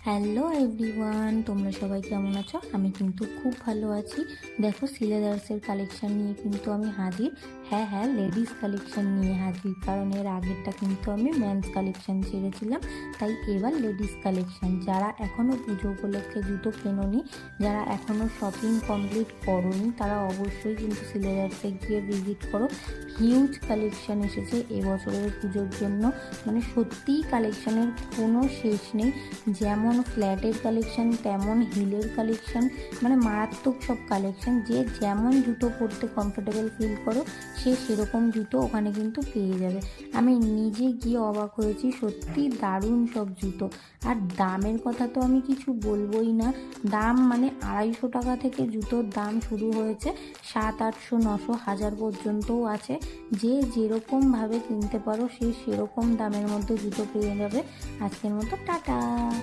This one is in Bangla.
হ্যালো এভরিওয়ান, তোমরা সবাই কেমন আছো? আমি কিন্তু খুব ভালো আছি। দেখো সিলেদার্সের কালেকশন নিয়ে কিন্তু আমি হাজির। হ্যাঁ, লেডিস কালেকশন নিয়ে হাজির, কারণ এর আগেরটা কিন্তু আমি মেন্স কালেকশন ছেড়েছিলাম। তাই এবার লেডিস কালেকশন। যারা এখনও পুজো উপলক্ষে জুতো কেনোনি, যারা এখনও শপিং কমপ্লিট করোনি, তারা অবশ্যই কিন্তু সিলেদার্সে গিয়ে ভিজিট করো। হিউজ কালেকশন এসেছে এবছরের পুজোর জন্য, মানে সত্যিই কালেকশনের কোনো শেষ নেই। যেমন ফ্ল্যাটের কালেকশন তেমন হিলের কালেকশন, মানে মারাত্মক সব কালেকশন। যে যেমন জুতো পরতে কমফোর্টেবল ফিল করো, সে সেরকম জুতো ওখানে কিন্তু পেয়ে যাবে। আমি নিজে গিয়ে অবাক হয়েছি, সত্যি দারুণ সব জুতো। আর দামের কথা তো আমি কিছু বলবোই না। দাম মানে 250 টাকা থেকে জুতোর দাম শুরু হয়েছে, 700, 800, 900, 1000 পর্যন্তও আছে। যে যেরকমভাবে কিনতে পারো সে সেরকম দামের মধ্যে জুতো পেয়ে যাবে। আজকের মতো টাটা।